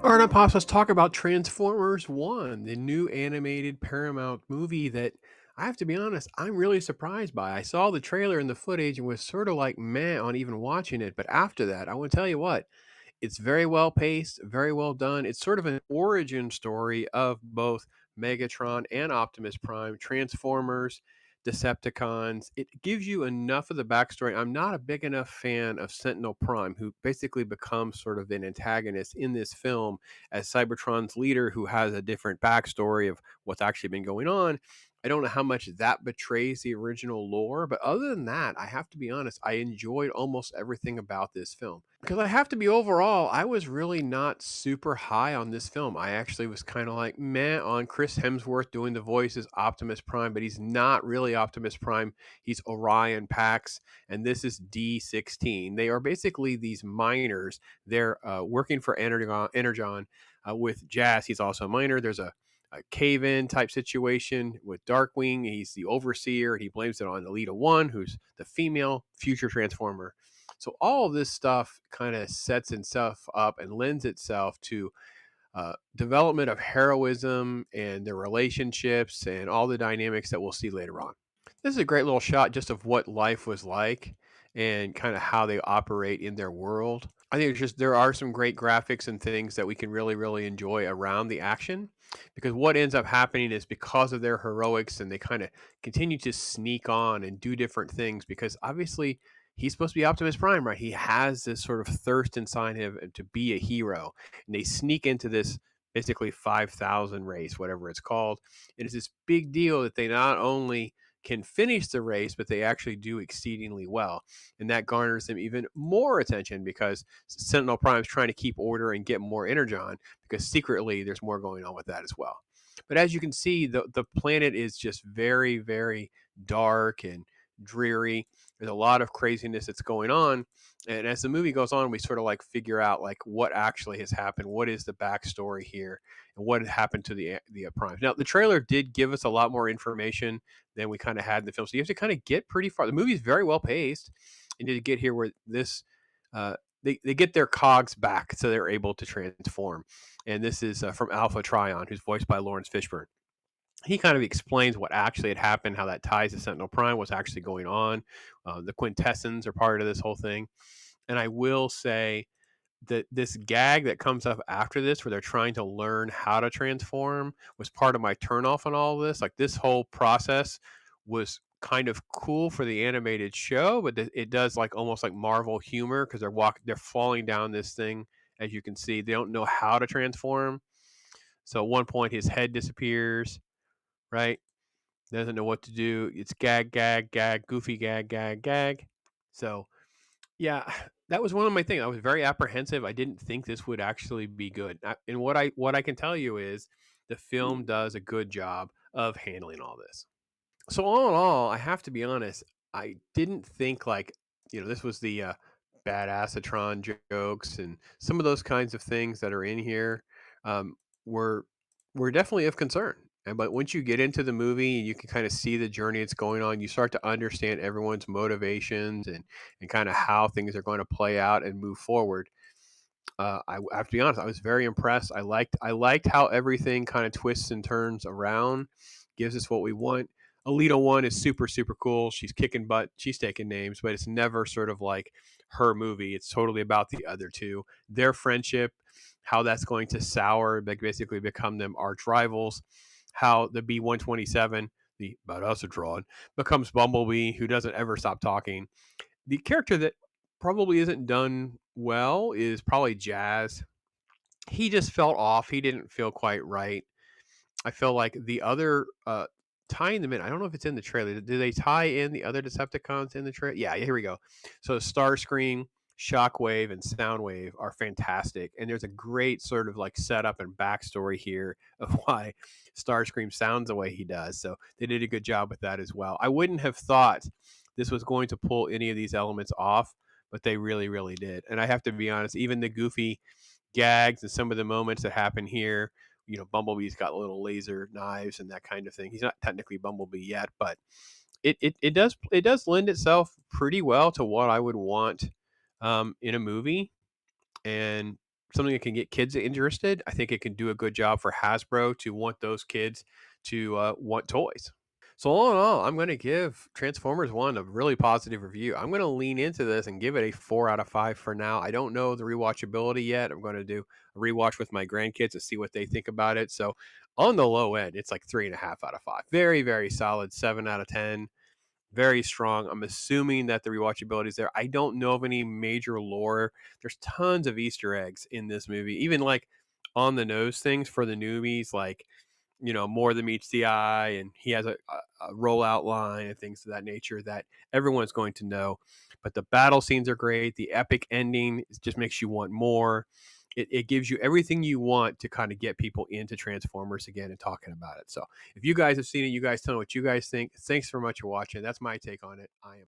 All right, Pops, let's talk about Transformers 1, the new animated Paramount movie that I have to be honest, I'm really surprised by. I saw the trailer and the footage and was sort of like meh on even watching it. But after that, I want to tell you what, it's very well paced, very well done. It's sort of an origin story of both Megatron and Optimus Prime, Transformers, Decepticons. It gives you enough of the backstory. I'm not a big enough fan of Sentinel Prime, who basically becomes sort of an antagonist in this film as Cybertron's leader, who has a different backstory of what's actually been going on. I don't know how much that betrays the original lore, but other than that, I have to be honest, I enjoyed almost everything about this film. Because I have to be overall, I was really not super high on this film. I actually was kind of like meh on Chris Hemsworth doing the voice as Optimus Prime, but he's not really Optimus Prime. He's Orion Pax, and this is D16. They are basically these miners. They're working for Energon with Jazz. He's also a miner. There's a cave-in type situation with Darkwing. He's the overseer, and he blames it on Elita One, who's the female future transformer. So all of this stuff kind of sets itself up and lends itself to development of heroism and their relationships and all the dynamics that we'll see later on. This is a great little shot just of what life was like and kind of how they operate in their world. I think it's just there are some great graphics and things that we can really enjoy around the action because what ends up happening is because of their heroics and they kind of continue to sneak on and do different things because obviously he's supposed to be Optimus Prime, right? He has this sort of thirst inside him to be a hero, and they sneak into this basically 5,000 race, whatever it's called. It is this big deal that they not only can finish the race, but they actually do exceedingly well. And that garners them even more attention because Sentinel Prime is trying to keep order and get more energon because secretly there's more going on with that as well. But as you can see, the planet is just very dark and dreary. There's a lot of craziness that's going on. And as the movie goes on, we sort of like figure out like what actually has happened, what is the backstory here, and what had happened to the primes. Now, the trailer did give us a lot more information than we kind of had in the film, so you have to kind of get pretty far. The movie is very well paced, and to get here where this uh, they get their cogs back so they're able to transform. And this is from Alpha Trion, who's voiced by Lawrence Fishburne. He kind of explains what actually had happened, how that ties to Sentinel Prime, what's actually going on. The Quintessons are part of this whole thing. And I will say that this gag that comes up after this, where they're trying to learn how to transform, was part of my turnoff on all of this. Like this whole process was kind of cool for the animated show, but it does like almost like Marvel humor because they're falling down this thing. As you can see, they don't know how to transform. So at one point, his head disappears. Right? Doesn't know what to do. It's gag, goofy gag. So yeah, that was one of my things. I was very apprehensive. I didn't think this would actually be good. And what I can tell you is the film does a good job of handling all this. So all in all, I have to be honest. I didn't think like this was the badassatron jokes and some of those kinds of things that are in here um, were were definitely of concern. And but once you get into the movie and you can kind of see the journey it's going on, you start to understand everyone's motivations and kind of how things are going to play out and move forward. I have to be honest, I was very impressed. I liked how everything kind of twists and turns around, gives us what we want. Alita One is super cool. She's kicking butt. She's taking names, but it's never sort of like her movie. It's totally about the other two, their friendship, how that's going to sour, like basically become them arch rivals. How the B-127, the Badassatron, becomes Bumblebee, who doesn't ever stop talking. The character that probably isn't done well is probably Jazz. He just felt off. He didn't feel quite right. I feel like the other tying them in. I don't know if it's in the trailer. Do they tie in the other Decepticons in the trailer? Yeah, here we go. So Starscream, Shockwave, and Soundwave are fantastic, and there's a great sort of like setup and backstory here of why Starscream sounds the way he does. So they did a good job with that as well. I wouldn't have thought this was going to pull any of these elements off, but they really did. And I have to be honest, even the goofy gags and some of the moments that happen here. Bumblebee's got little laser knives and that kind of thing. He's not technically Bumblebee yet, but it does lend itself pretty well to what I would want in a movie. And something that can get kids interested. I think it can do a good job for Hasbro to want those kids to want toys. So all in all, I'm going to give Transformers One a really positive review. I'm going to lean into this and give it a 4 out of 5 for now. I don't know the rewatchability yet. I'm going to do a rewatch with my grandkids to see what they think about it. So on the low end, it's like 3.5 out of 5. Very, very solid. 7 out of 10. Very strong. I'm assuming that the rewatchability is there. I don't know of any major lore. There's tons of Easter eggs in this movie, even like on the nose things for the newbies, like more than meets the eye, and he has a rollout line and things of that nature that everyone's going to know. But the battle scenes are great. The epic ending just makes you want more. It gives you everything you want to kind of get people into Transformers again and talking about it. So if you guys have seen it, you guys tell me what you guys think. Thanks so much for watching. That's my take on it. I am